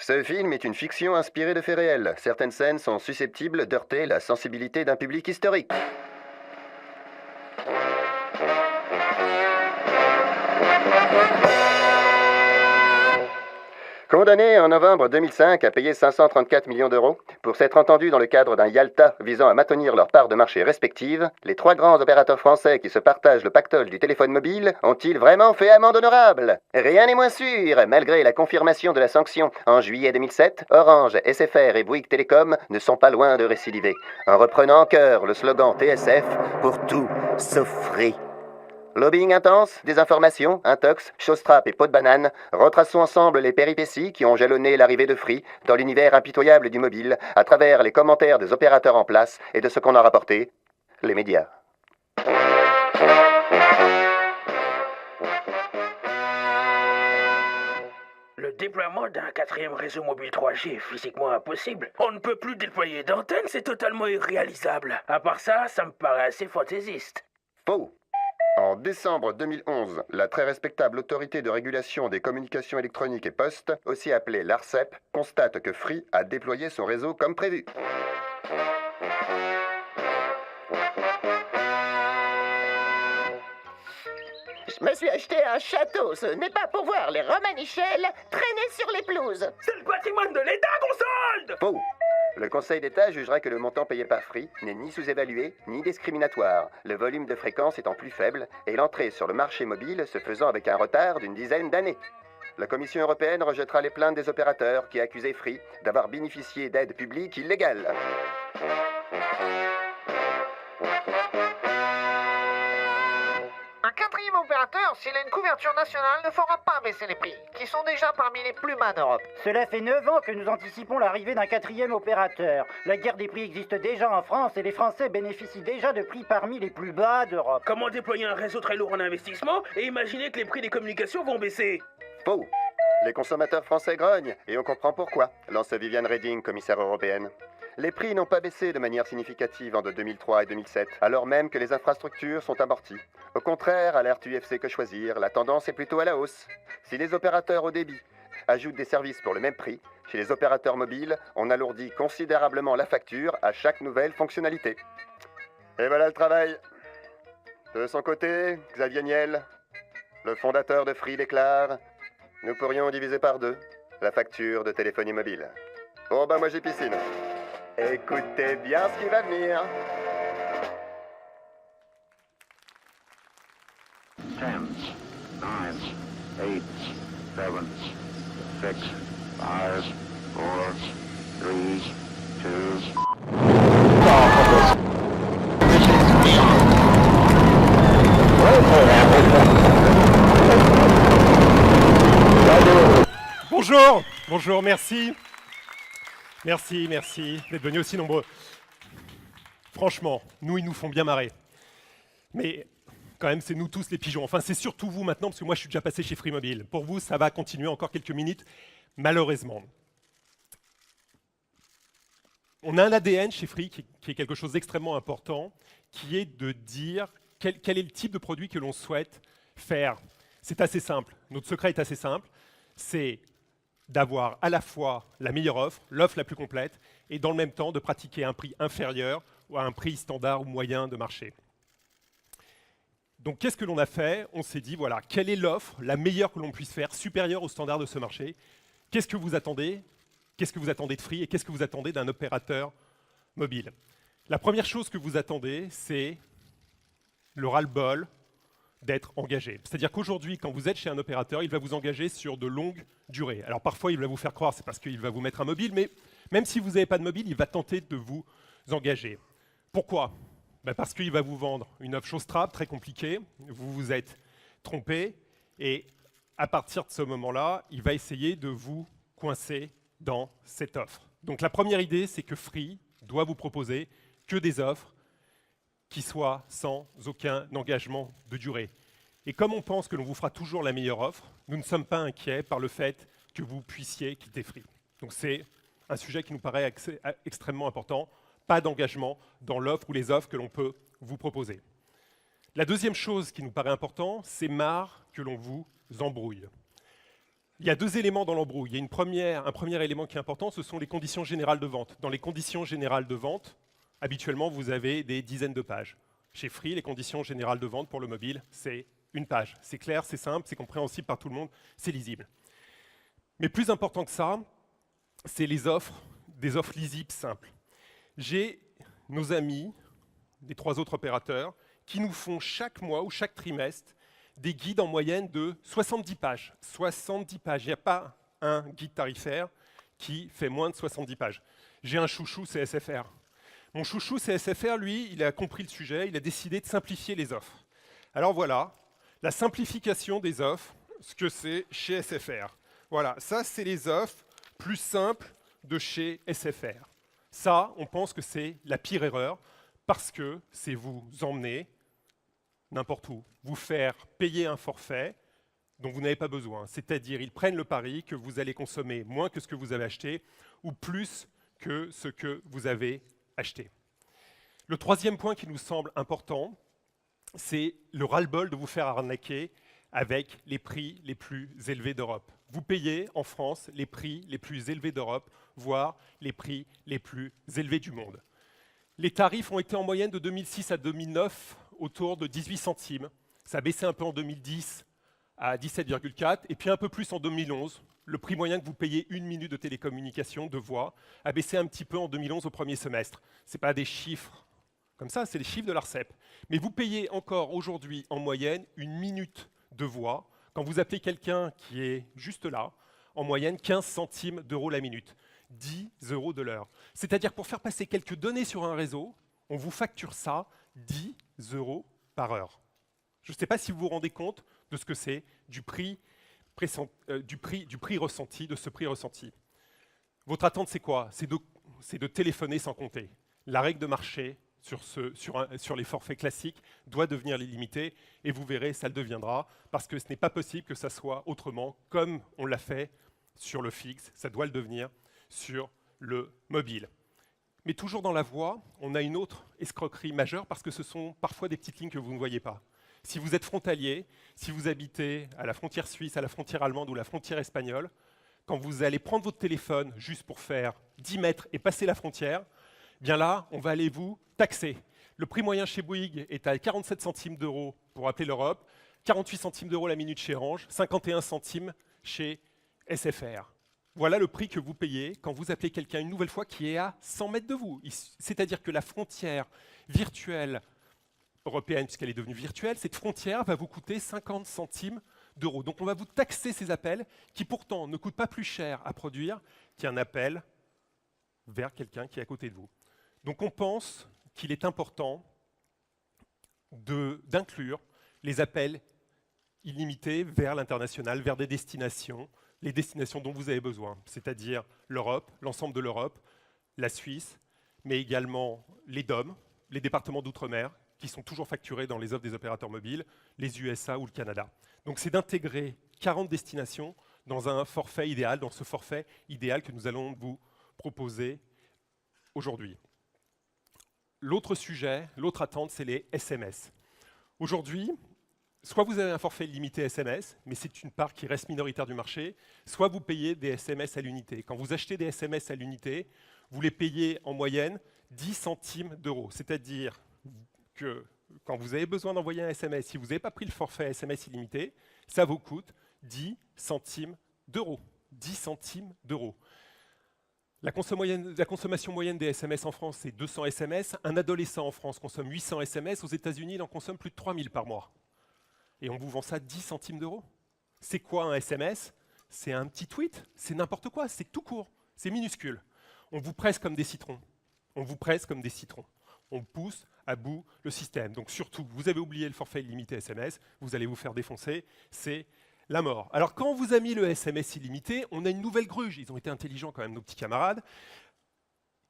Ce film est une fiction inspirée de faits réels. Certaines scènes sont susceptibles d'heurter la sensibilité d'un public historique. Condamné en novembre 2005 à payer 534 millions d'euros pour s'être entendus dans le cadre d'un Yalta visant à maintenir leurs parts de marché respectives, les trois grands opérateurs français qui se partagent le pactole du téléphone mobile ont-ils vraiment fait amende honorable? Rien n'est moins sûr. Malgré la confirmation de la sanction en juillet 2007, Orange, SFR et Bouygues Télécom ne sont pas loin de récidiver, en reprenant en chœur le slogan TSF pour tout sauf Free. Lobbying intense, désinformation, intox, showstrap et peau de banane, retraçons ensemble les péripéties qui ont jalonné l'arrivée de Free dans l'univers impitoyable du mobile à travers les commentaires des opérateurs en place et de ce qu'on a rapporté, les médias. Le déploiement d'un quatrième réseau mobile 3G est physiquement impossible. On ne peut plus déployer d'antennes, c'est totalement irréalisable. À part ça, ça me paraît assez fantaisiste. Faux. En décembre 2011, la très respectable Autorité de régulation des communications électroniques et postes, aussi appelée l'ARCEP, constate que Free a déployé son réseau comme prévu. Je me suis acheté un château, ce n'est pas pour voir les romanichels traîner sur les pelouses. C'est le patrimoine de l'État qu'on solde! Faux. Le Conseil d'État jugera que le montant payé par Free n'est ni sous-évalué, ni discriminatoire, le volume de fréquence étant plus faible et l'entrée sur le marché mobile se faisant avec un retard d'une dizaine d'années. La Commission européenne rejettera les plaintes des opérateurs qui accusaient Free d'avoir bénéficié d'aides publiques illégales. Un quatrième opérateur, s'il a une couverture nationale, ne fera pas baisser les prix, qui sont déjà parmi les plus bas d'Europe. Cela fait 9 ans que nous anticipons l'arrivée d'un quatrième opérateur. La guerre des prix existe déjà en France et les Français bénéficient déjà de prix parmi les plus bas d'Europe. Comment déployer un réseau très lourd en investissement et imaginer que les prix des communications vont baisser? Faux. Les consommateurs français grognent, et on comprend pourquoi, lance Viviane Reding, commissaire européenne. Les prix n'ont pas baissé de manière significative en 2003 et 2007, alors même que les infrastructures sont amorties. Au contraire, alerte UFC Que Choisir, la tendance est plutôt à la hausse. Si les opérateurs au débit ajoutent des services pour le même prix, chez les opérateurs mobiles, on alourdit considérablement la facture à chaque nouvelle fonctionnalité. Et voilà le travail. De son côté, Xavier Niel, le fondateur de Free, déclare: nous pourrions diviser par 2 la facture de téléphonie mobile. Bon bah moi j'ai piscine. Écoutez bien ce qui va venir. 10, 9, 8, 7, 6, 5, 4, 3, 2. Bonjour, bonjour, merci. Merci d'être venus aussi nombreux. Franchement, nous, ils nous font bien marrer. Mais quand même, c'est nous tous les pigeons. Enfin, c'est surtout vous maintenant, parce que moi, je suis déjà passé chez Free Mobile. Pour vous, ça va continuer encore quelques minutes, malheureusement. On a un ADN chez Free qui est quelque chose d'extrêmement important, qui est de dire quel est le type de produit que l'on souhaite faire. C'est assez simple. Notre secret est assez simple. C'est d'avoir à la fois la meilleure offre, l'offre la plus complète, et dans le même temps de pratiquer un prix inférieur ou à un prix standard ou moyen de marché. Donc qu'est-ce que l'on a fait? On s'est dit, voilà, quelle est l'offre la meilleure que l'on puisse faire, supérieure au standard de ce marché? Qu'est-ce que vous attendez? Qu'est-ce que vous attendez de Free et qu'est-ce que vous attendez d'un opérateur mobile? La première chose que vous attendez, c'est le ras-le-bol d'être engagé. C'est-à-dire qu'aujourd'hui, quand vous êtes chez un opérateur, il va vous engager sur de longues durées. Alors parfois, il va vous faire croire, c'est parce qu'il va vous mettre un mobile, mais même si vous n'avez pas de mobile, il va tenter de vous engager. Pourquoi? Parce qu'il va vous vendre une offre showstrap très compliquée, vous vous êtes trompé, et à partir de ce moment-là, il va essayer de vous coincer dans cette offre. Donc la première idée, c'est que Free doit vous proposer que des offres qui soient sans aucun engagement de durée. Et comme on pense que l'on vous fera toujours la meilleure offre, nous ne sommes pas inquiets par le fait que vous puissiez quitter Free. Donc c'est un sujet qui nous paraît extrêmement important, pas d'engagement dans l'offre ou les offres que l'on peut vous proposer. La deuxième chose qui nous paraît importante, c'est marre que l'on vous embrouille. Il y a deux éléments dans l'embrouille. Il y a un premier élément qui est important, ce sont les conditions générales de vente. Dans les conditions générales de vente, habituellement, vous avez des dizaines de pages. Chez Free, les conditions générales de vente pour le mobile, c'est une page. C'est clair, c'est simple, c'est compréhensible par tout le monde, c'est lisible. Mais plus important que ça, c'est les offres, des offres lisibles simples. J'ai nos amis, des 3 autres opérateurs, qui nous font chaque mois ou chaque trimestre des guides en moyenne de 70 pages. 70 pages. Il n'y a pas un guide tarifaire qui fait moins de 70 pages. J'ai un chouchou, c'est SFR. Mon chouchou, c'est SFR, lui, il a compris le sujet, il a décidé de simplifier les offres. Alors voilà, la simplification des offres, ce que c'est chez SFR. Voilà, ça, c'est les offres plus simples de chez SFR. Ça, on pense que c'est la pire erreur, parce que c'est vous emmener n'importe où, vous faire payer un forfait dont vous n'avez pas besoin. C'est-à-dire, ils prennent le pari que vous allez consommer moins que ce que vous avez acheté ou plus que ce que vous avez acheté. Le troisième point qui nous semble important, c'est le ras-le-bol de vous faire arnaquer avec les prix les plus élevés d'Europe. Vous payez en France les prix les plus élevés d'Europe, voire les prix les plus élevés du monde. Les tarifs ont été en moyenne de 2006 à 2009 autour de 18 centimes. Ça a baissé un peu en 2010 à 17,4 et puis un peu plus en 2011. Le prix moyen que vous payez une minute de télécommunication, de voix, a baissé un petit peu en 2011 au premier semestre. Ce n'est pas des chiffres comme ça, c'est les chiffres de l'ARCEP. Mais vous payez encore aujourd'hui en moyenne une minute de voix quand vous appelez quelqu'un qui est juste là, en moyenne 15 centimes d'euros la minute. 10 € de l'heure. C'est-à-dire pour faire passer quelques données sur un réseau, on vous facture ça 10 € par heure. Je ne sais pas si vous vous rendez compte de ce que c'est du prix ressenti, de ce prix ressenti. Votre attente, c'est quoi? C'est de téléphoner sans compter. La règle de marché sur les forfaits classiques doit devenir illimitée, et vous verrez, ça le deviendra, parce que ce n'est pas possible que ça soit autrement, comme on l'a fait sur le fixe, ça doit le devenir sur le mobile. Mais toujours dans la voie, on a une autre escroquerie majeure parce que ce sont parfois des petites lignes que vous ne voyez pas. Si vous êtes frontalier, si vous habitez à la frontière suisse, à la frontière allemande ou la frontière espagnole, quand vous allez prendre votre téléphone juste pour faire 10 mètres et passer la frontière, bien là, on va aller vous taxer. Le prix moyen chez Bouygues est à 47 centimes d'euros pour appeler l'Europe, 48 centimes d'euros la minute chez Orange, 51 centimes chez SFR. Voilà le prix que vous payez quand vous appelez quelqu'un une nouvelle fois qui est à 100 mètres de vous. C'est-à-dire que la frontière virtuelle européenne, puisqu'elle est devenue virtuelle, cette frontière va vous coûter 50 centimes d'euros. Donc on va vous taxer ces appels qui pourtant ne coûtent pas plus cher à produire qu'un appel vers quelqu'un qui est à côté de vous. Donc on pense qu'il est important d'inclure les appels illimités vers l'international, vers des destinations, les destinations dont vous avez besoin, c'est-à-dire l'Europe, l'ensemble de l'Europe, la Suisse, mais également les DOM, les départements d'outre-mer, qui sont toujours facturés dans les offres des opérateurs mobiles, les USA ou le Canada. Donc c'est d'intégrer 40 destinations dans un forfait idéal, dans ce forfait idéal que nous allons vous proposer aujourd'hui. L'autre sujet, l'autre attente, c'est les SMS. Aujourd'hui, soit vous avez un forfait limité SMS, mais c'est une part qui reste minoritaire du marché, soit vous payez des SMS à l'unité. Quand vous achetez des SMS à l'unité, vous les payez en moyenne 10 centimes d'euros. C'est-à-dire que quand vous avez besoin d'envoyer un SMS, si vous n'avez pas pris le forfait SMS illimité, ça vous coûte 10 centimes d'euros. 10 centimes d'euros. La consommation moyenne des SMS en France, c'est 200 SMS. Un adolescent en France consomme 800 SMS. Aux États-Unis, il en consomme plus de 3000 par mois. Et on vous vend ça 10 centimes d'euros. C'est quoi un SMS? C'est un petit tweet, c'est n'importe quoi, c'est tout court, c'est minuscule. On vous presse comme des citrons. On vous presse comme des citrons. On pousse à bout le système. Donc surtout, vous avez oublié le forfait illimité SMS, vous allez vous faire défoncer, c'est la mort. Alors quand on vous a mis le SMS illimité, on a une nouvelle gruge. Ils ont été intelligents quand même, nos petits camarades.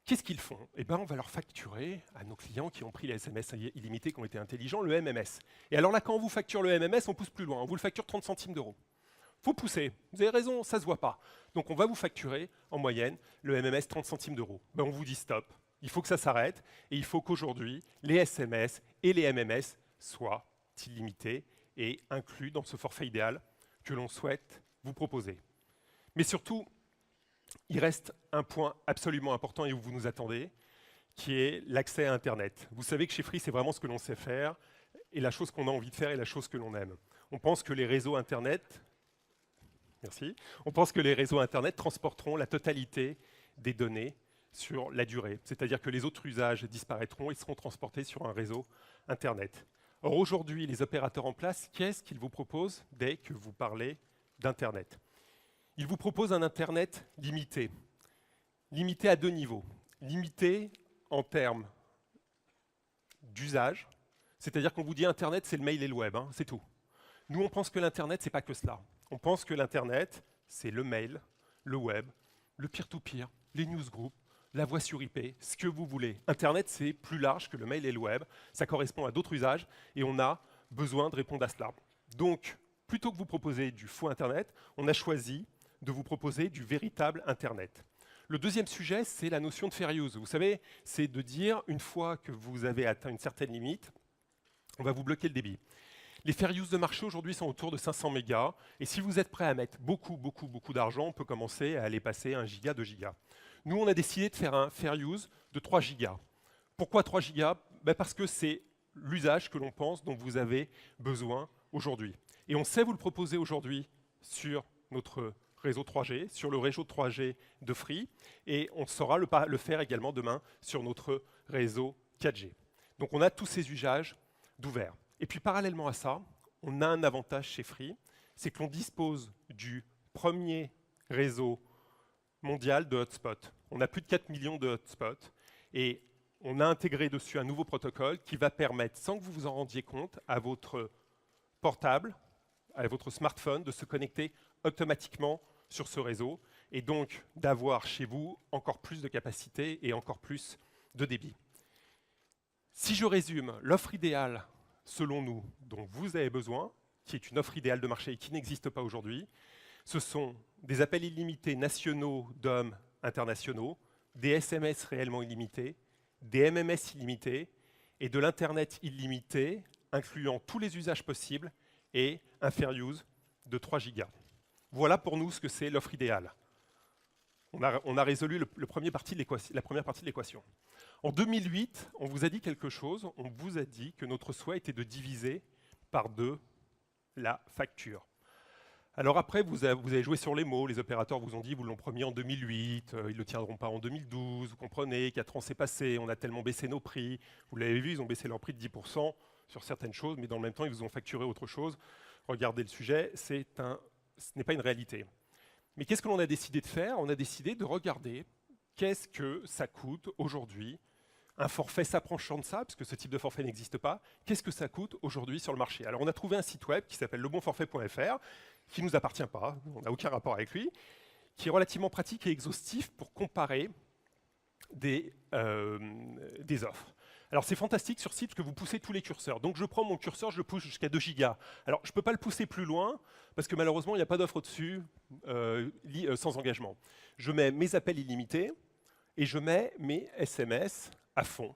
Qu'est-ce qu'ils font? Eh bien, on va leur facturer à nos clients qui ont pris les SMS illimités, qui ont été intelligents, le MMS. Et alors là, quand on vous facture le MMS, on pousse plus loin. On vous le facture 30 centimes d'euros. Faut pousser. Vous avez raison, ça se voit pas. Donc on va vous facturer en moyenne le MMS 30 centimes d'euros. Ben, on vous dit stop. Il faut que ça s'arrête et il faut qu'aujourd'hui, les SMS et les MMS soient illimités et inclus dans ce forfait idéal que l'on souhaite vous proposer. Mais surtout, il reste un point absolument important et où vous nous attendez, qui est l'accès à Internet. Vous savez que chez Free, c'est vraiment ce que l'on sait faire, et la chose qu'on a envie de faire et la chose que l'on aime. On pense que les réseaux Internet, on pense que les réseaux Internet transporteront la totalité des données sur la durée. C'est-à-dire que les autres usages disparaîtront et seront transportés sur un réseau Internet. Or, aujourd'hui, les opérateurs en place, qu'est-ce qu'ils vous proposent dès que vous parlez d'Internet? Ils vous proposent un Internet limité. Limité à deux niveaux. Limité en termes d'usage, c'est-à-dire qu'on vous dit Internet, c'est le mail et le web, c'est tout. Nous, on pense que l'Internet, c'est pas que cela. On pense que l'Internet, c'est le mail, le web, le peer-to-peer, les newsgroups, la voix sur IP, ce que vous voulez. Internet, c'est plus large que le mail et le web. Ça correspond à d'autres usages et on a besoin de répondre à cela. Donc, plutôt que vous proposer du faux Internet, on a choisi de vous proposer du véritable Internet. Le deuxième sujet, c'est la notion de fair use. Vous savez, c'est de dire, une fois que vous avez atteint une certaine limite, on va vous bloquer le débit. Les fair use de marché aujourd'hui sont autour de 500 mégas, et si vous êtes prêt à mettre beaucoup d'argent, on peut commencer à aller passer 1 giga, 2 gigas. Nous, on a décidé de faire un fair use de 3 gigas. Pourquoi 3 gigas? Parce que c'est l'usage que l'on pense dont vous avez besoin aujourd'hui. Et on sait vous le proposer aujourd'hui sur notre réseau 3G, sur le réseau 3G de Free, et on saura le faire également demain sur notre réseau 4G. Donc on a tous ces usages d'ouvert. Et puis parallèlement à ça, on a un avantage chez Free, c'est que l'on dispose du premier réseau mondial de hotspots. On a plus de 4 millions de hotspots, et on a intégré dessus un nouveau protocole qui va permettre, sans que vous vous en rendiez compte, à votre portable, à votre smartphone, de se connecter automatiquement sur ce réseau, et donc d'avoir chez vous encore plus de capacité et encore plus de débit. Si je résume, l'offre idéale, selon nous, dont vous avez besoin, qui est une offre idéale de marché et qui n'existe pas aujourd'hui, ce sont des appels illimités nationaux d'hommes internationaux, des SMS réellement illimités, des MMS illimités et de l'Internet illimité, incluant tous les usages possibles et un fair use de 3 gigas. Voilà pour nous ce que c'est l'offre idéale. On a résolu la première partie de l'équation. En 2008, on vous a dit quelque chose, on vous a dit que notre souhait était de diviser par 2 la facture. Alors après, vous avez joué sur les mots, les opérateurs vous ont dit, vous l'ont promis en 2008, ils ne le tiendront pas en 2012, vous comprenez, 4 ans s'est passé, on a tellement baissé nos prix, vous l'avez vu, ils ont baissé leur prix de 10% sur certaines choses, mais dans le même temps, ils vous ont facturé autre chose. Regardez le sujet, ce n'est pas une réalité. Mais qu'est-ce que l'on a décidé de faire? On a décidé de regarder qu'est-ce que ça coûte aujourd'hui, un forfait s'approchant de ça, parce que ce type de forfait n'existe pas, qu'est-ce que ça coûte aujourd'hui sur le marché? Alors on a trouvé un site web qui s'appelle lebonforfait.fr, qui ne nous appartient pas, on n'a aucun rapport avec lui, qui est relativement pratique et exhaustif pour comparer des offres. Alors c'est fantastique sur site parce que vous poussez tous les curseurs. Donc je prends mon curseur, je le pousse jusqu'à 2 gigas. Alors je ne peux pas le pousser plus loin parce que malheureusement il n'y a pas d'offre au-dessus sans engagement. Je mets mes appels illimités et je mets mes SMS à fond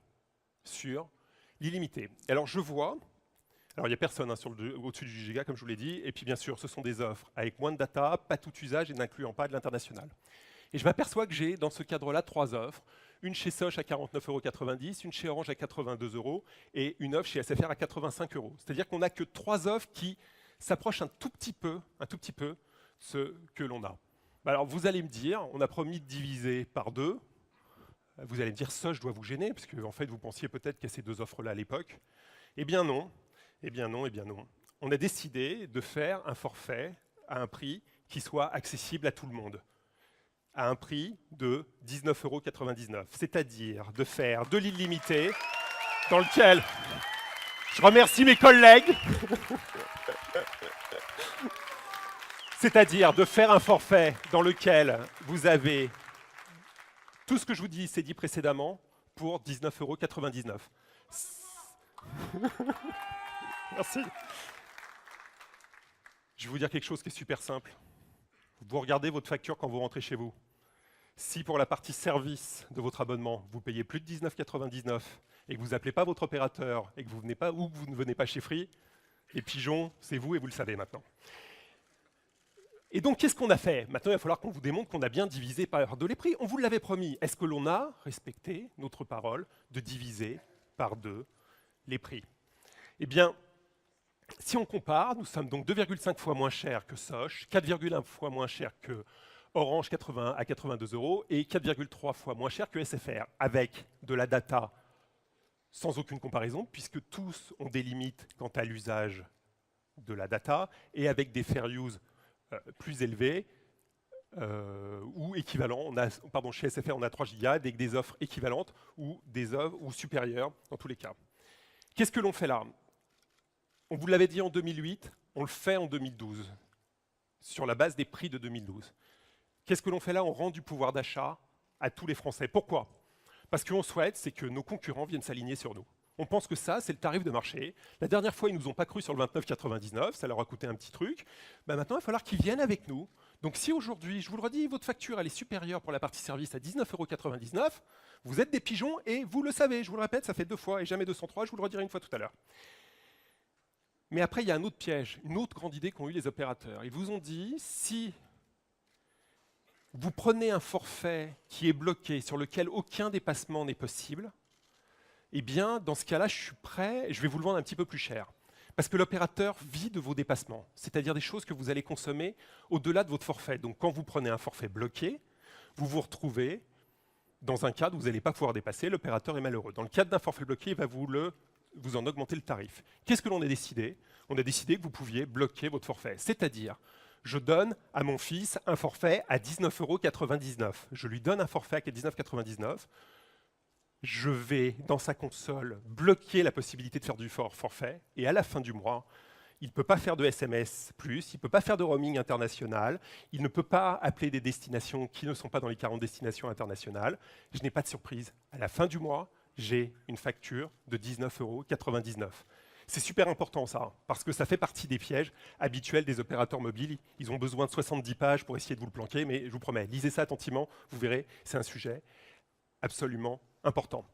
sur l'illimité. Alors je vois, alors il n'y a personne au-dessus du giga comme je vous l'ai dit, et puis bien sûr ce sont des offres avec moins de data, pas tout usage et n'incluant pas de l'international. Et je m'aperçois que j'ai dans ce cadre-là 3 offres. Une chez Soch à 49,90 €, une chez Orange à 82 € et une offre chez SFR à 85 €. C'est-à-dire qu'on n'a que 3 offres qui s'approchent un tout petit peu de ce que l'on a. Alors vous allez me dire, on a promis de diviser par 2. Vous allez me dire, Soch doit vous gêner, parce que en fait vous pensiez peut-être qu'il y a ces 2 offres-là à l'époque. Eh bien non, eh bien non, eh bien non. On a décidé de faire un forfait à un prix qui soit accessible à tout le monde, à un prix de 19,99 €, c'est-à-dire de faire de l'illimité dans lequel je remercie mes collègues, c'est-à-dire de faire un forfait dans lequel vous avez tout ce que je vous dis, c'est dit précédemment, pour 19,99 €. Merci. Je vais vous dire quelque chose qui est super simple. Vous regardez votre facture quand vous rentrez chez vous. Si pour la partie service de votre abonnement, vous payez plus de 19,99 € et que vous n'appelez pas votre opérateur et que vous venez pas ou que vous ne venez pas chez Free, les pigeons, c'est vous et vous le savez maintenant. Et donc, qu'est-ce qu'on a fait? Maintenant, il va falloir qu'on vous démontre qu'on a bien divisé par 2 les prix. On vous l'avait promis. Est-ce que l'on a respecté notre parole de diviser par 2 les prix? Eh bien, si on compare, nous sommes donc 2,5 fois moins chers que Soch, 4,1 fois moins cher que Orange 80 à 82 € et 4,3 fois moins cher que SFR, avec de la data sans aucune comparaison, puisque tous ont des limites quant à l'usage de la data, et avec des fair use plus élevés ou équivalents. Chez SFR, on a 3 Go avec des offres équivalentes ou des offres ou supérieures dans tous les cas. Qu'est-ce que l'on fait là? On vous l'avait dit en 2008, on le fait en 2012, sur la base des prix de 2012. Qu'est-ce que l'on fait là? On rend du pouvoir d'achat à tous les Français. Pourquoi? Parce qu'on souhaite, c'est que nos concurrents viennent s'aligner sur nous. On pense que ça, c'est le tarif de marché. La dernière fois, ils ne nous ont pas cru sur le 29,99, ça leur a coûté un petit truc. Maintenant, il va falloir qu'ils viennent avec nous. Donc si aujourd'hui, je vous le redis, votre facture elle est supérieure pour la partie service à 19,99 €, vous êtes des pigeons et vous le savez. Je vous le répète, ça fait 2 fois et jamais 203, je vous le redirai une fois tout à l'heure. Mais après, il y a un autre piège, une autre grande idée qu'ont eu les opérateurs. Ils vous ont dit, si vous prenez un forfait qui est bloqué, sur lequel aucun dépassement n'est possible, eh bien, dans ce cas-là, je suis prêt, je vais vous le vendre un petit peu plus cher. Parce que l'opérateur vit de vos dépassements, c'est-à-dire des choses que vous allez consommer au-delà de votre forfait. Donc, quand vous prenez un forfait bloqué, vous vous retrouvez dans un cadre où vous n'allez pas pouvoir dépasser, l'opérateur est malheureux. Dans le cadre d'un forfait bloqué, il va vous en augmenter le tarif. Qu'est-ce que l'on a décidé? On a décidé que vous pouviez bloquer votre forfait. C'est-à-dire, je donne à mon fils un forfait à 19,99 €. Je lui donne un forfait à 19,99 €. Je vais, dans sa console, bloquer la possibilité de faire du forfait. Et à la fin du mois, il ne peut pas faire de SMS+, il ne peut pas faire de roaming international, il ne peut pas appeler des destinations qui ne sont pas dans les 40 destinations internationales. Je n'ai pas de surprise. À la fin du mois, j'ai une facture de 19,99 €. C'est super important ça, parce que ça fait partie des pièges habituels des opérateurs mobiles. Ils ont besoin de 70 pages pour essayer de vous le planquer, mais je vous promets, lisez ça attentivement, vous verrez, c'est un sujet absolument important.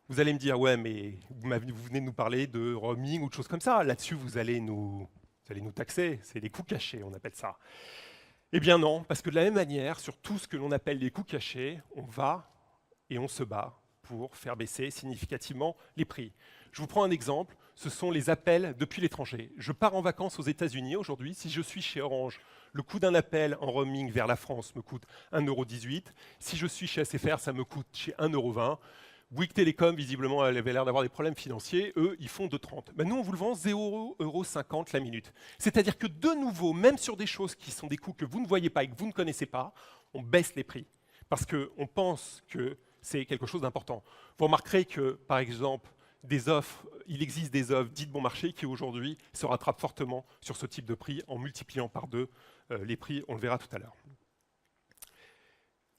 Vous allez me dire, ouais, mais vous venez de nous parler de roaming ou de choses comme ça. Là-dessus, vous allez nous taxer, c'est les coûts cachés, on appelle ça. Eh bien non, parce que de la même manière, sur tout ce que l'on appelle les coûts cachés, on va et on se bat pour faire baisser significativement les prix. Je vous prends un exemple, ce sont les appels depuis l'étranger. Je pars en vacances aux États-Unis aujourd'hui, si je suis chez Orange, le coût d'un appel en roaming vers la France me coûte 1,18 €. Si je suis chez SFR, ça me coûte chez 1,20 €. Bouygues Télécom, visiblement, elle avait l'air d'avoir des problèmes financiers. Eux, ils font 2,30 €. Nous, on vous le vend 0,50 € la minute. C'est-à-dire que de nouveau, même sur des choses qui sont des coûts que vous ne voyez pas et que vous ne connaissez pas, on baisse les prix. Parce qu'on pense que c'est quelque chose d'important. Vous remarquerez que, par exemple, il existe des offres dites bon marché qui aujourd'hui se rattrapent fortement sur ce type de prix en multipliant par 2 les prix, on le verra tout à l'heure.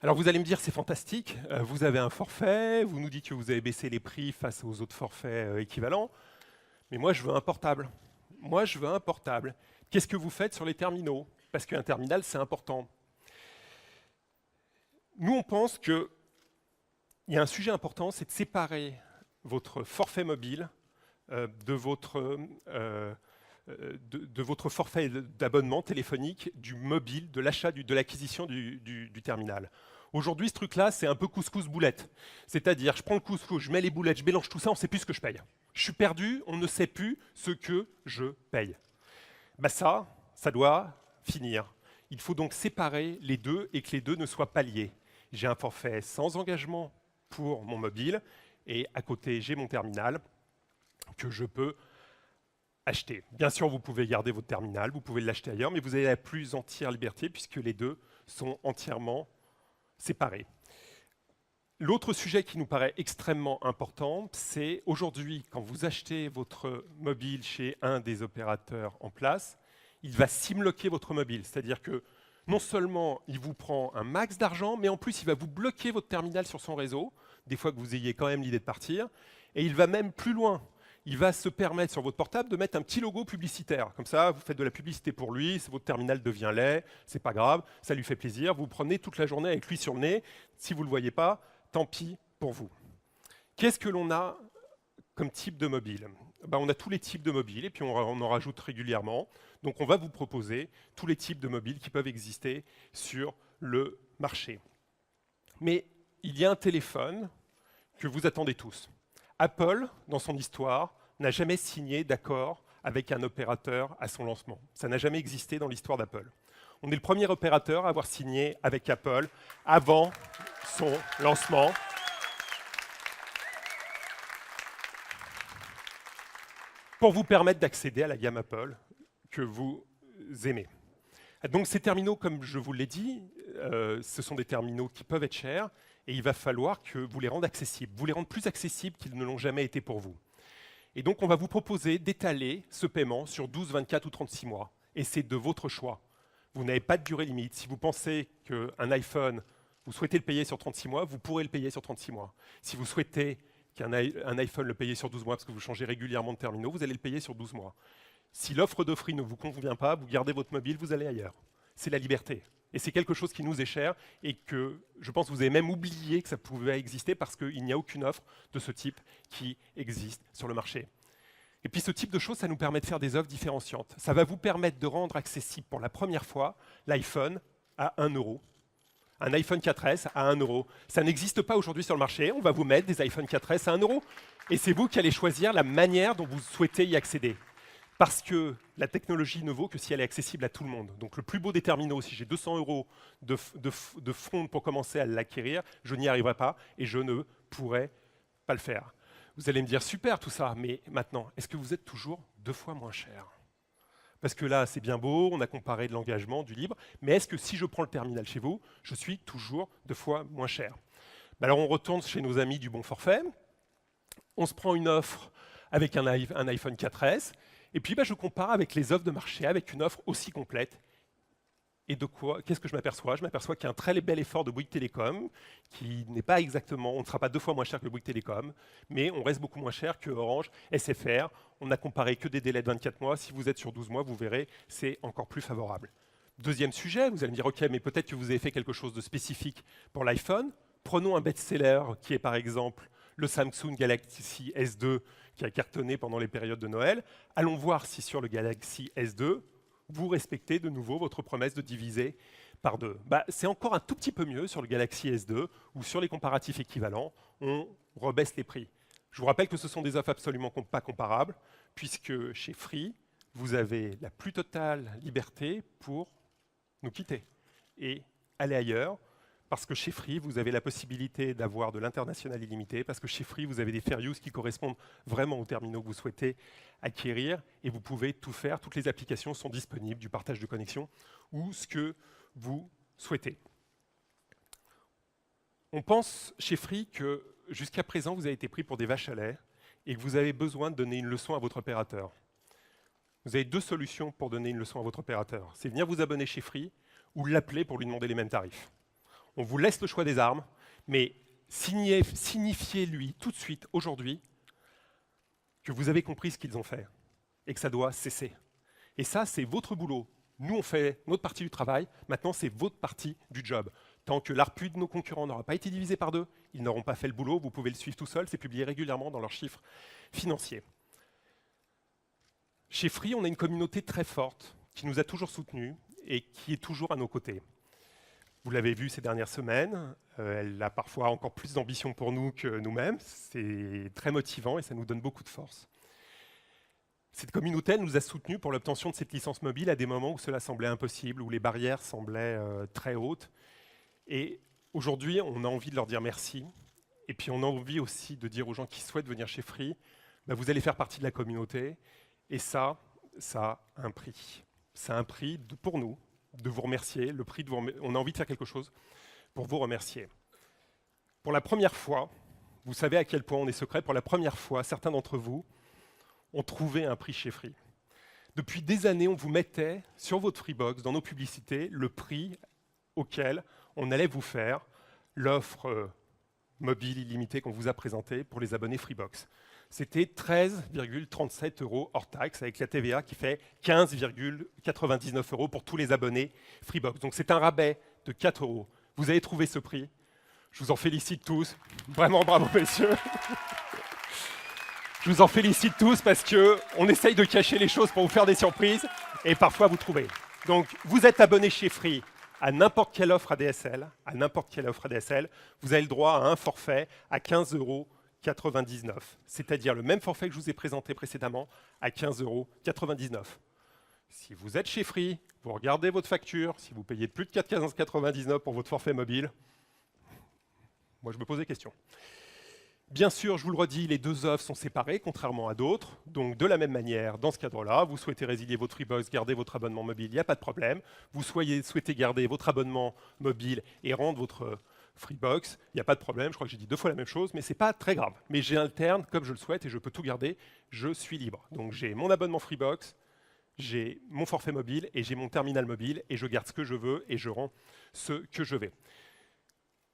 Alors vous allez me dire c'est fantastique, vous avez un forfait, vous nous dites que vous avez baissé les prix face aux autres forfaits équivalents, mais moi je veux un portable. Moi je veux un portable. Qu'est-ce que vous faites sur les terminaux? Parce qu'un terminal c'est important. Nous on pense qu'il y a un sujet important, c'est de séparer votre forfait mobile de votre forfait d'abonnement téléphonique, du mobile, de l'achat, de l'acquisition du terminal. Aujourd'hui, ce truc-là, c'est un peu couscous-boulette. C'est-à-dire, je prends le couscous, je mets les boulettes, je mélange tout ça, on ne sait plus ce que je paye. Je suis perdu, on ne sait plus ce que je paye. Ça doit finir. Il faut donc séparer les deux et que les deux ne soient pas liés. J'ai un forfait sans engagement pour mon mobile et à côté, j'ai mon terminal que je peux acheter. Bien sûr, vous pouvez garder votre terminal, vous pouvez l'acheter ailleurs, mais vous avez la plus entière liberté puisque les deux sont entièrement séparés. L'autre sujet qui nous paraît extrêmement important, c'est aujourd'hui, quand vous achetez votre mobile chez un des opérateurs en place, il va simlocker votre mobile. C'est-à-dire que non seulement il vous prend un max d'argent, mais en plus il va vous bloquer votre terminal sur son réseau, des fois que vous ayez quand même l'idée de partir, et il va même plus loin. Il va se permettre sur votre portable de mettre un petit logo publicitaire. Comme ça, vous faites de la publicité pour lui, votre terminal devient laid, c'est pas grave, ça lui fait plaisir, vous prenez toute la journée avec lui sur le nez. Si vous ne le voyez pas, tant pis pour vous. Qu'est-ce que l'on a comme type de mobile? On a tous les types de mobiles et puis on en rajoute régulièrement. Donc on va vous proposer tous les types de mobiles qui peuvent exister sur le marché. Mais il y a un téléphone que vous attendez tous. Apple, dans son histoire, n'a jamais signé d'accord avec un opérateur à son lancement. Ça n'a jamais existé dans l'histoire d'Apple. On est le premier opérateur à avoir signé avec Apple avant son lancement. Pour vous permettre d'accéder à la gamme Apple que vous aimez. Donc ces terminaux, comme je vous l'ai dit, ce sont des terminaux qui peuvent être chers et il va falloir que vous les rendez accessibles, vous les rendez plus accessibles qu'ils ne l'ont jamais été pour vous. Et donc on va vous proposer d'étaler ce paiement sur 12, 24 ou 36 mois. Et c'est de votre choix. Vous n'avez pas de durée limite. Si vous pensez qu'un iPhone, vous souhaitez le payer sur 36 mois, vous pourrez le payer sur 36 mois. Si vous souhaitez qu'un iPhone le paye sur 12 mois parce que vous changez régulièrement de terminaux, vous allez le payer sur 12 mois. Si l'offre de Free ne vous convient pas, vous gardez votre mobile, vous allez ailleurs. C'est la liberté. Et c'est quelque chose qui nous est cher et que je pense que vous avez même oublié que ça pouvait exister parce qu'il n'y a aucune offre de ce type qui existe sur le marché. Et puis ce type de choses, ça nous permet de faire des offres différenciantes. Ça va vous permettre de rendre accessible pour la première fois l'iPhone à 1 €. Un iPhone 4S à 1 €. Ça n'existe pas aujourd'hui sur le marché. On va vous mettre des iPhone 4S à 1 €. Et c'est vous qui allez choisir la manière dont vous souhaitez y accéder. Parce que la technologie ne vaut que si elle est accessible à tout le monde. Donc le plus beau des terminaux, si j'ai 200 € de fonds pour commencer à l'acquérir, je n'y arriverai pas et je ne pourrai pas le faire. Vous allez me dire, super tout ça, mais maintenant, est-ce que vous êtes toujours 2 fois moins cher? Parce que là, c'est bien beau, on a comparé de l'engagement, du libre, mais est-ce que si je prends le terminal chez vous, je suis toujours 2 fois moins cher? Alors on retourne chez nos amis du bon forfait, on se prend une offre avec un iPhone 4S, et puis je compare avec les offres de marché, avec une offre aussi complète. Et de quoi? Qu'est-ce que je m'aperçois? Je m'aperçois qu'il y a un très bel effort de Bouygues Télécom, qui n'est pas exactement, on ne sera pas 2 fois moins cher que Bouygues Télécom, mais on reste beaucoup moins cher que Orange, SFR. On n'a comparé que des délais de 24 mois. Si vous êtes sur 12 mois, vous verrez, c'est encore plus favorable. Deuxième sujet, vous allez me dire, OK, mais peut-être que vous avez fait quelque chose de spécifique pour l'iPhone. Prenons un best-seller qui est par exemple le Samsung Galaxy S2 qui a cartonné pendant les périodes de Noël. Allons voir si sur le Galaxy S2, vous respectez de nouveau votre promesse de diviser par 2. C'est encore un tout petit peu mieux sur le Galaxy S2 ou sur les comparatifs équivalents, on rebaisse les prix. Je vous rappelle que ce sont des offres absolument pas comparables, puisque chez Free, vous avez la plus totale liberté pour nous quitter et aller ailleurs, parce que chez Free, vous avez la possibilité d'avoir de l'international illimité, parce que chez Free, vous avez des fair use qui correspondent vraiment aux terminaux que vous souhaitez acquérir, et vous pouvez tout faire. Toutes les applications sont disponibles, du partage de connexion, ou ce que vous souhaitez. On pense chez Free que jusqu'à présent, vous avez été pris pour des vaches à lait, et que vous avez besoin de donner une leçon à votre opérateur. Vous avez 2 solutions pour donner une leçon à votre opérateur. C'est venir vous abonner chez Free, ou l'appeler pour lui demander les mêmes tarifs. On vous laisse le choix des armes, mais signifiez-lui tout de suite, aujourd'hui, que vous avez compris ce qu'ils ont fait et que ça doit cesser. Et ça, c'est votre boulot. Nous, on fait notre partie du travail. Maintenant, c'est votre partie du job. Tant que l'ARPU de nos concurrents n'aura pas été divisé par 2, ils n'auront pas fait le boulot. Vous pouvez le suivre tout seul. C'est publié régulièrement dans leurs chiffres financiers. Chez Free, on a une communauté très forte qui nous a toujours soutenus et qui est toujours à nos côtés. Vous l'avez vu ces dernières semaines, elle a parfois encore plus d'ambition pour nous que nous-mêmes. C'est très motivant et ça nous donne beaucoup de force. Cette communauté elle nous a soutenus pour l'obtention de cette licence mobile à des moments où cela semblait impossible, où les barrières semblaient très hautes. Et aujourd'hui, on a envie de leur dire merci. Et puis on a envie aussi de dire aux gens qui souhaitent venir chez Free, vous allez faire partie de la communauté. Et ça a un prix. Ça a un prix pour nous, de vous remercier, le prix de vous remercier. On a envie de faire quelque chose pour vous remercier. Pour la première fois, vous savez à quel point on est secret, pour la première fois, certains d'entre vous ont trouvé un prix chez Free. Depuis des années, on vous mettait sur votre Freebox, dans nos publicités, le prix auquel on allait vous faire l'offre mobile illimitée qu'on vous a présentée pour les abonnés Freebox. C'était 13,37 € hors taxe, avec la TVA qui fait 15,99 € pour tous les abonnés Freebox. Donc c'est un rabais de 4 €. Vous avez trouvé ce prix. Je vous en félicite tous. Vraiment bravo, messieurs. Je vous en félicite tous parce qu'on essaye de cacher les choses pour vous faire des surprises. Et parfois, vous trouvez. Donc, vous êtes abonné chez Free à n'importe quelle offre ADSL, vous avez le droit à un forfait à 15,99 €. C'est-à-dire le même forfait que je vous ai présenté précédemment à 15,99 €. Si vous êtes chez Free, vous regardez votre facture, si vous payez plus de 15,99 € pour votre forfait mobile, moi je me pose des questions. Bien sûr, je vous le redis, les deux offres sont séparées, contrairement à d'autres. Donc, de la même manière, dans ce cadre-là, vous souhaitez résilier votre Freebox, garder votre abonnement mobile, il n'y a pas de problème. Vous souhaitez garder votre abonnement mobile et rendre votre Freebox, il n'y a pas de problème. Je crois que j'ai dit 2 fois la même chose, mais ce n'est pas très grave. Mais j'alterne comme je le souhaite et je peux tout garder. Je suis libre. Donc, j'ai mon abonnement Freebox, j'ai mon forfait mobile et j'ai mon terminal mobile et je garde ce que je veux et je rends ce que je veux.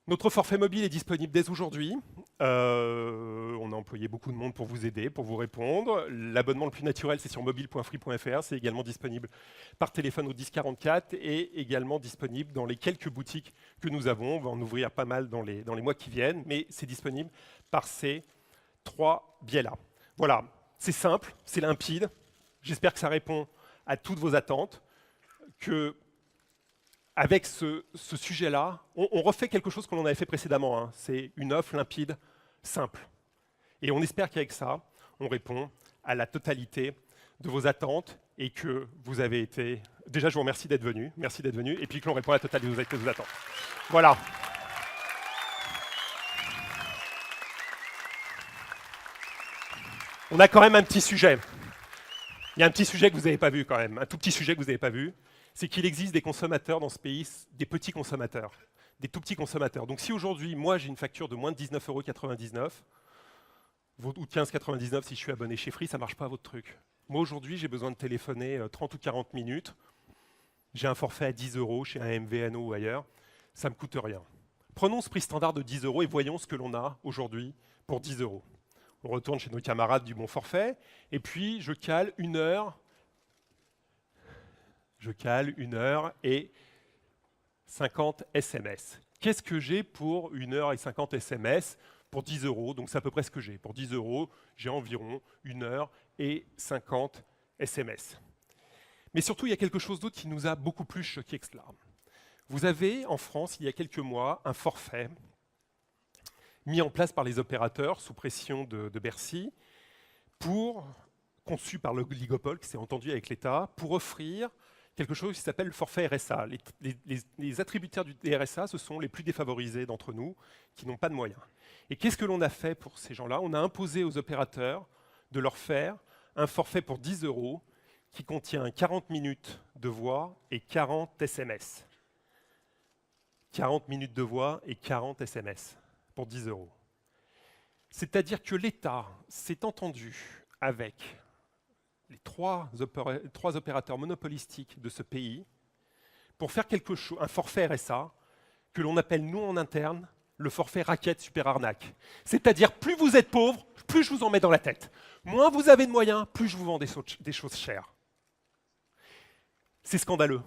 Notre forfait mobile est disponible dès aujourd'hui. On a employé beaucoup de monde pour vous aider, pour vous répondre. L'abonnement le plus naturel, c'est sur mobile.free.fr. C'est également disponible par téléphone au 1044 et également disponible dans les quelques boutiques que nous avons. On va en ouvrir pas mal dans les mois qui viennent, mais c'est disponible par ces 3 biais-là. Voilà, c'est simple, c'est limpide. J'espère que ça répond à toutes vos attentes, avec ce sujet-là, on refait quelque chose que l'on avait fait précédemment. Hein. C'est une offre limpide, simple. Et on espère qu'avec ça, on répond à la totalité de vos attentes et que vous avez été... Déjà, je vous remercie d'être venu. Merci d'être venu. Et puis que l'on répond à la totalité de vos attentes. Voilà. On a quand même un petit sujet. Il y a un petit sujet que vous n'avez pas vu quand même. Un tout petit sujet que vous n'avez pas vu. C'est qu'il existe des consommateurs dans ce pays, des petits consommateurs, des tout petits consommateurs. Donc si aujourd'hui, moi, j'ai une facture de moins de 19,99 € ou 15,99 € si je suis abonné chez Free, ça ne marche pas votre truc. Moi, aujourd'hui, j'ai besoin de téléphoner 30 ou 40 minutes. J'ai un forfait à 10 € chez un MVNO ou ailleurs. Ça ne me coûte rien. Prenons ce prix standard de 10 € et voyons ce que l'on a aujourd'hui pour 10 €. On retourne chez nos camarades du bon forfait et puis je cale 1 heure. Je cale 1 heure et 50 SMS. Qu'est-ce que j'ai pour 1 heure et 50 SMS pour 10 €? Donc c'est à peu près ce que j'ai. Pour 10 €, j'ai environ 1 heure et 50 SMS. Mais surtout, il y a quelque chose d'autre qui nous a beaucoup plus choqué que cela. Vous avez en France, il y a quelques mois, un forfait mis en place par les opérateurs sous pression de Bercy, conçu par l'oligopole qui s'est entendu avec l'État, pour offrir quelque chose qui s'appelle le forfait RSA. Les attributaires du RSA, ce sont les plus défavorisés d'entre nous, qui n'ont pas de moyens. Et qu'est-ce que l'on a fait pour ces gens-là? On a imposé aux opérateurs de leur faire un forfait pour 10 € qui contient 40 minutes de voix et 40 SMS. 40 minutes de voix et 40 SMS pour 10 €. C'est-à-dire que l'État s'est entendu avec les trois opérateurs monopolistiques de ce pays pour faire quelque chose, un forfait RSA que l'on appelle, nous en interne, le forfait raquette super arnaque. C'est-à-dire, plus vous êtes pauvre, plus je vous en mets dans la tête. Moins vous avez de moyens, plus je vous vends des choses chères. C'est scandaleux.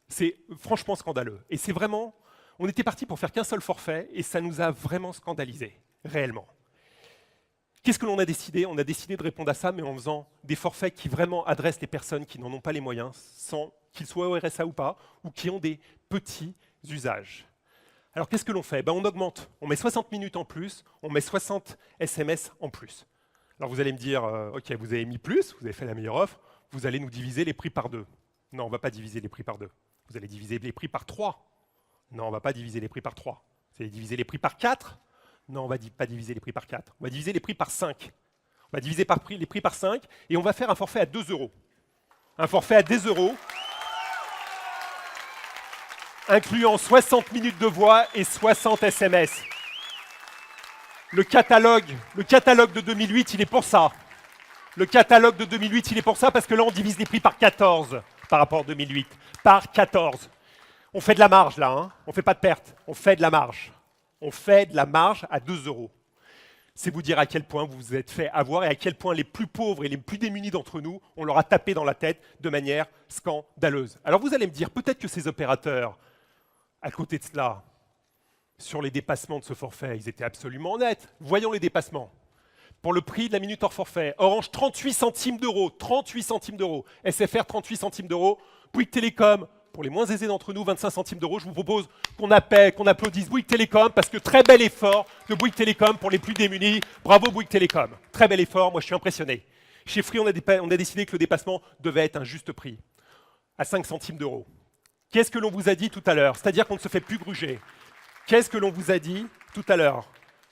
C'est franchement scandaleux. Et c'est vraiment... On était parti pour faire qu'un seul forfait et ça nous a vraiment scandalisés, réellement. Qu'est-ce que l'on a décidé? On a décidé de répondre à ça, mais en faisant des forfaits qui vraiment adressent les personnes qui n'en ont pas les moyens, sans qu'ils soient au RSA ou pas, ou qui ont des petits usages. Alors qu'est-ce que l'on fait? On augmente, on met 60 minutes en plus, on met 60 SMS en plus. Alors vous allez me dire, ok, vous avez mis plus, vous avez fait la meilleure offre, vous allez nous diviser les prix par 2. Non, on ne va pas diviser les prix par 2. Vous allez diviser les prix par 3. Non, on ne va pas diviser les prix par 3. Vous allez diviser les prix par 4. Non, on ne va pas diviser les prix par 4. On va diviser les prix par 5. On va diviser les prix par 5 et on va faire un forfait à 2 €. Un forfait à 10 €, incluant 60 minutes de voix et 60 SMS. Le catalogue de 2008, il est pour ça. Le catalogue de 2008, il est pour ça parce que là, on divise les prix par 14 par rapport à 2008. Par 14. On fait de la marge là, hein. On ne fait pas de perte, on fait de la marge. On fait de la marge à 2 €. C'est vous dire à quel point vous vous êtes fait avoir et à quel point les plus pauvres et les plus démunis d'entre nous, on leur a tapé dans la tête de manière scandaleuse. Alors vous allez me dire, peut-être que ces opérateurs, à côté de cela, sur les dépassements de ce forfait, ils étaient absolument honnêtes. Voyons les dépassements. pour le prix de la minute hors forfait. Orange, 38 centimes d'euros. 38 centimes d'euros. SFR, 38 centimes d'euros. Bouygues Télécom, pour les moins aisés d'entre nous, 25 centimes d'euros. Je vous propose qu'on applaudisse Bouygues Télécom parce que très bel effort de Bouygues Télécom pour les plus démunis. Bravo Bouygues Télécom. Très bel effort, moi je suis impressionné. Chez Free, on a décidé que le dépassement devait être un juste prix, à 5 centimes d'euros. Qu'est-ce que l'on vous a dit tout à l'heure? C'est-à-dire qu'on ne se fait plus gruger. Qu'est-ce que l'on vous a dit tout à l'heure?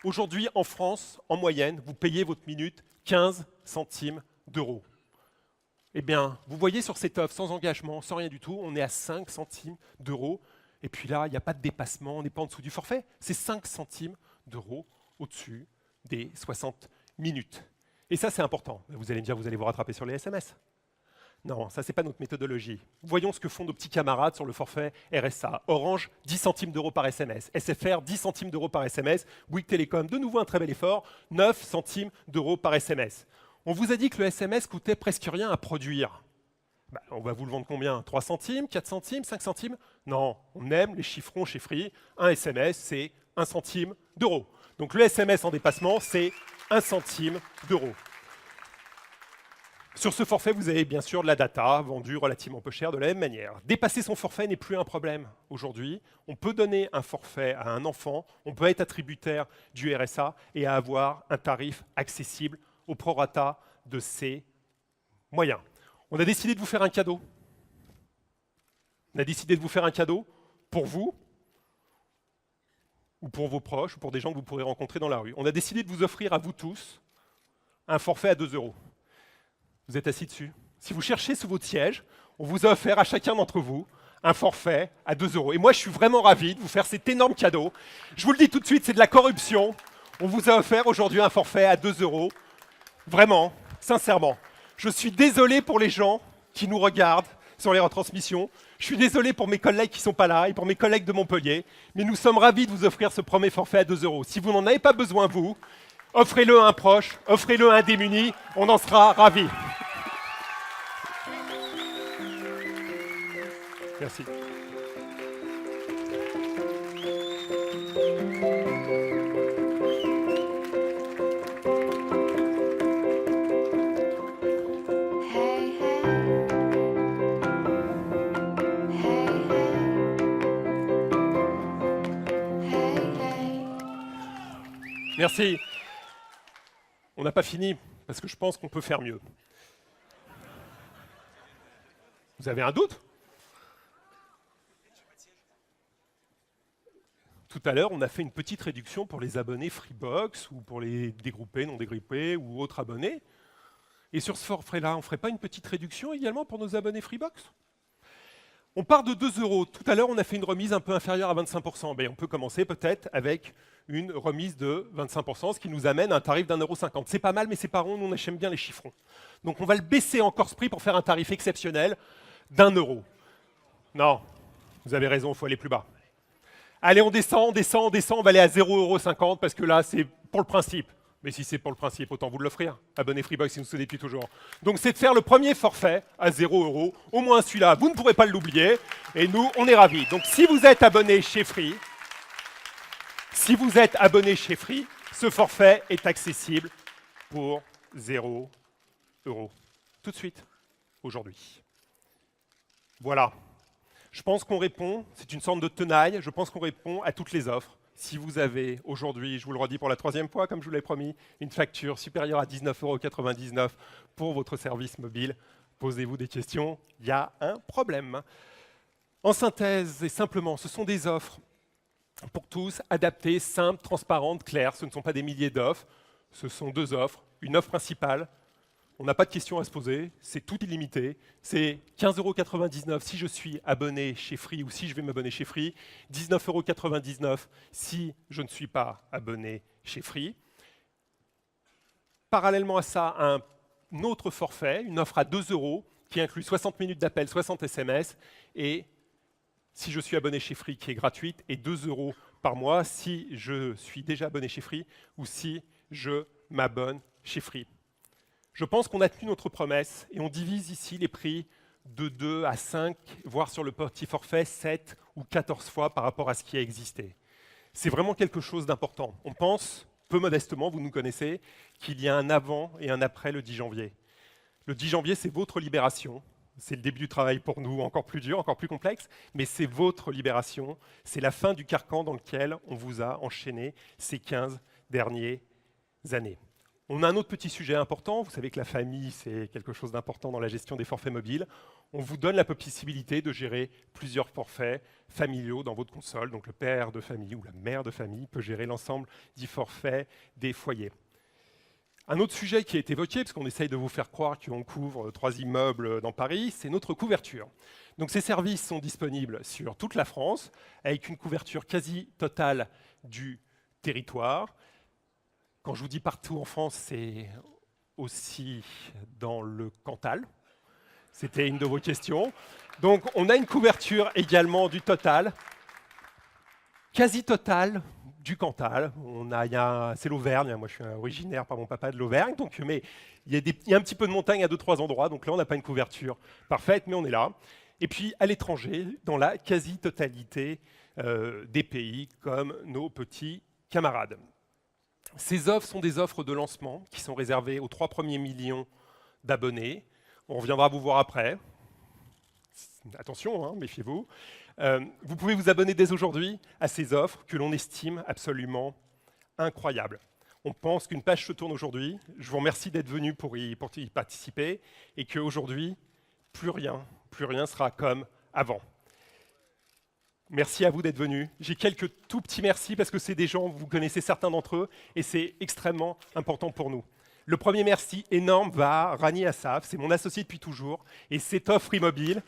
Aujourd'hui, en France, en moyenne, vous payez votre minute 15 centimes d'euros. Eh bien, vous voyez sur cette offre, sans engagement, sans rien du tout, on est à 5 centimes d'euros. Et puis là, il n'y a pas de dépassement, on n'est pas en dessous du forfait. C'est 5 centimes d'euros au-dessus des 60 minutes. Et ça, c'est important. Vous allez me dire, vous allez vous rattraper sur les SMS. Non, ça, ce n'est pas notre méthodologie. Voyons ce que font nos petits camarades sur le forfait RSA. Orange, 10 centimes d'euros par SMS. SFR, 10 centimes d'euros par SMS. Bouygues Télécom, de nouveau un très bel effort, 9 centimes d'euros par SMS. On vous a dit que le SMS coûtait presque rien à produire. On va vous le vendre combien? 3 centimes, 4 centimes, 5 centimes? Non, on aime les chiffrons chez Free. Un SMS, c'est 1 centime d'euro. Donc le SMS en dépassement, c'est 1 centime d'euro. Sur ce forfait, vous avez bien sûr de la data vendue relativement peu cher de la même manière. Dépasser son forfait n'est plus un problème aujourd'hui. On peut donner un forfait à un enfant, on peut être attributaire du RSA et avoir un tarif accessible au prorata de ses moyens. On a décidé de vous faire un cadeau. On a décidé de vous faire un cadeau pour vous, ou pour vos proches, ou pour des gens que vous pourrez rencontrer dans la rue. On a décidé de vous offrir à vous tous un forfait à 2 euros. Vous êtes assis dessus. Si vous cherchez sous votre siège, on vous a offert à chacun d'entre vous un forfait à 2 euros. Et moi, je suis vraiment ravi de vous faire cet énorme cadeau. Je vous le dis tout de suite, c'est de la corruption. On vous a offert aujourd'hui un forfait à 2 euros. Vraiment, sincèrement. Je suis désolé pour les gens qui nous regardent sur les retransmissions. Je suis désolé pour mes collègues qui ne sont pas là et pour mes collègues de Montpellier. Mais nous sommes ravis de vous offrir ce premier forfait à 2 euros. Si vous n'en avez pas besoin, vous, offrez-le à un proche, offrez-le à un démuni. On en sera ravis. Merci. Merci. On n'a pas fini, parce que je pense qu'on peut faire mieux. Vous avez un doute? Tout à l'heure, on a fait une petite réduction pour les abonnés Freebox, ou pour les dégroupés, non dégroupés, ou autres abonnés. Et sur ce forfait-là, on ne ferait pas une petite réduction également pour nos abonnés Freebox? On part de 2 euros. Tout à l'heure, on a fait une remise un peu inférieure à 25%. Ben, on peut commencer peut-être avec une remise de 25%, ce qui nous amène à un tarif d'1,50 €. C'est pas mal, mais c'est pas rond, nous on aime bien les chiffrons. Donc on va le baisser encore ce prix pour faire un tarif exceptionnel d'1 euro. Non, vous avez raison, il faut aller plus bas. Allez, on descend, on va aller à 0,50 € parce que là, c'est pour le principe. Mais si c'est pour le principe, autant vous l'offrir. Abonnez Freebox si vous souhaitez depuis toujours. Donc c'est de faire le premier forfait à 0 €. Au moins celui-là, vous ne pourrez pas l'oublier. Et nous, on est ravis. Donc si vous êtes abonné chez Free, ce forfait est accessible pour 0 €. Tout de suite, aujourd'hui. Voilà. Je pense qu'on répond, c'est une sorte de tenaille, je pense qu'on répond à toutes les offres. Si vous avez aujourd'hui, je vous le redis pour la 3e fois, comme je vous l'ai promis, une facture supérieure à 19,99 € pour votre service mobile, posez-vous des questions, il y a un problème. En synthèse et simplement, ce sont des offres pour tous, adaptées, simples, transparentes, claires. Ce ne sont pas des milliers d'offres, ce sont 2 offres. Une offre principale, on n'a pas de questions à se poser, c'est tout illimité. C'est 15,99 € si je suis abonné chez Free ou si je vais m'abonner chez Free. 19,99 € si je ne suis pas abonné chez Free. Parallèlement à ça, un autre forfait, une offre à 2 € qui inclut 60 minutes d'appel, 60 SMS et si je suis abonné chez Free qui est gratuite et 2 € par mois si je suis déjà abonné chez Free ou si je m'abonne chez Free. Je pense qu'on a tenu notre promesse et on divise ici les prix de 2 à 5, voire sur le petit forfait 7 ou 14 fois par rapport à ce qui a existé. C'est vraiment quelque chose d'important. On pense peu modestement, vous nous connaissez, qu'il y a un avant et un après le 10 janvier. Le 10 janvier, c'est votre libération. C'est le début du travail pour nous, encore plus dur, encore plus complexe, mais c'est votre libération. C'est la fin du carcan dans lequel on vous a enchaîné ces 15 dernières années. On a un autre petit sujet important. Vous savez que la famille, c'est quelque chose d'important dans la gestion des forfaits mobiles. On vous donne la possibilité de gérer plusieurs forfaits familiaux dans votre console. Donc le père de famille ou la mère de famille peut gérer l'ensemble des forfaits des foyers. Un autre sujet qui est évoqué, parce qu'on essaye de vous faire croire qu'on couvre 3 immeubles dans Paris, c'est notre couverture. Donc ces services sont disponibles sur toute la France, avec une couverture quasi totale du territoire. Quand je vous dis partout en France, c'est aussi dans le Cantal. C'était une de vos questions. Donc on a une couverture également du total, quasi totale, du Cantal. C'est l'Auvergne, moi je suis originaire par mon papa de l'Auvergne, mais il y a un petit peu de montagne à 2-3 endroits, donc là on n'a pas une couverture parfaite, mais on est là. Et puis à l'étranger, dans la quasi-totalité des pays, comme nos petits camarades. Ces offres sont des offres de lancement qui sont réservées aux 3 premiers millions d'abonnés. On reviendra vous voir après. Attention, méfiez-vous. Vous pouvez vous abonner dès aujourd'hui à ces offres que l'on estime absolument incroyables. On pense qu'une page se tourne aujourd'hui. Je vous remercie d'être venu pour y participer et qu'aujourd'hui, plus rien sera comme avant. Merci à vous d'être venus. J'ai quelques tout petits merci parce que c'est des gens, vous connaissez certains d'entre eux et c'est extrêmement important pour nous. Le premier merci énorme va à Rani Assaf, c'est mon associé depuis toujours et cette offre immobile.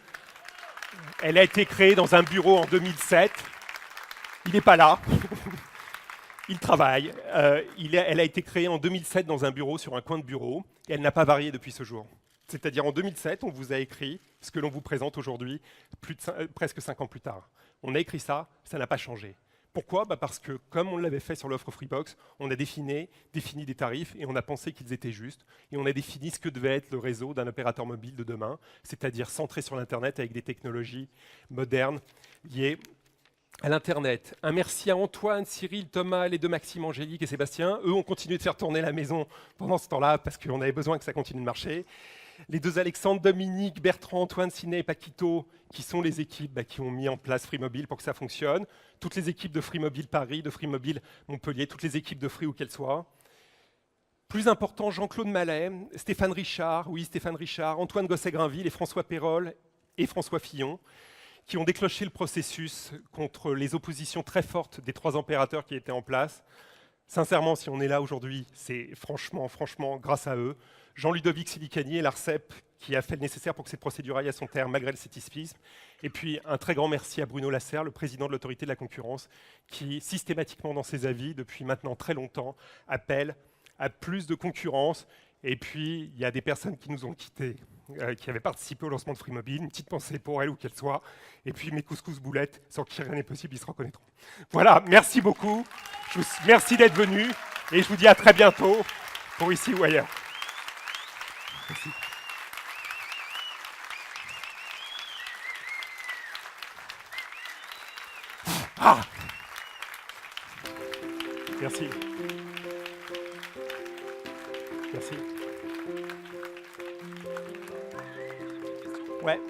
Elle a été créée dans un bureau en 2007. Il n'est pas là. Il travaille. Elle a été créée en 2007 dans un bureau, sur un coin de bureau, et elle n'a pas varié depuis ce jour. C'est-à-dire en 2007, on vous a écrit ce que l'on vous présente aujourd'hui, presque 5 ans plus tard. On a écrit ça, ça n'a pas changé. Pourquoi ? Parce que, comme on l'avait fait sur l'offre Freebox, on a défini des tarifs et on a pensé qu'ils étaient justes. Et on a défini ce que devait être le réseau d'un opérateur mobile de demain, c'est-à-dire centré sur l'Internet avec des technologies modernes liées à l'Internet. Un merci à Antoine, Cyril, Thomas, les 2 Maxime, Angélique et Sébastien. Eux ont continué de faire tourner la maison pendant ce temps-là parce qu'on avait besoin que ça continue de marcher. Les 2 Alexandre, Dominique, Bertrand, Antoine, Siné et Paquito, qui sont les équipes qui ont mis en place Free Mobile pour que ça fonctionne. Toutes les équipes de Free Mobile Paris, de Free Mobile Montpellier, toutes les équipes de Free où qu'elles soient. Plus important, Jean-Claude Mallet, Stéphane Richard, Antoine Gosset-Grainville et François Pérol et François Fillon, qui ont déclenché le processus contre les oppositions très fortes des 3 opérateurs qui étaient en place. Sincèrement, si on est là aujourd'hui, c'est franchement grâce à eux. Jean-Ludovic Silicani et l'ARCEP qui a fait le nécessaire pour que cette procédure aille à son terme malgré le scepticisme. Et puis un très grand merci à Bruno Lasserre, le président de l'autorité de la concurrence, qui systématiquement dans ses avis, depuis maintenant très longtemps, appelle à plus de concurrence. Et puis il y a des personnes qui nous ont quittés, qui avaient participé au lancement de Free Mobile. Une petite pensée pour elles où qu'elles soient. Et puis mes couscous boulettes, sans qui rien n'est possible, ils se reconnaîtront. Voilà, merci beaucoup. Merci d'être venus. Et je vous dis à très bientôt, pour ici ou ailleurs. Merci. Ah, merci. Merci. Ouais.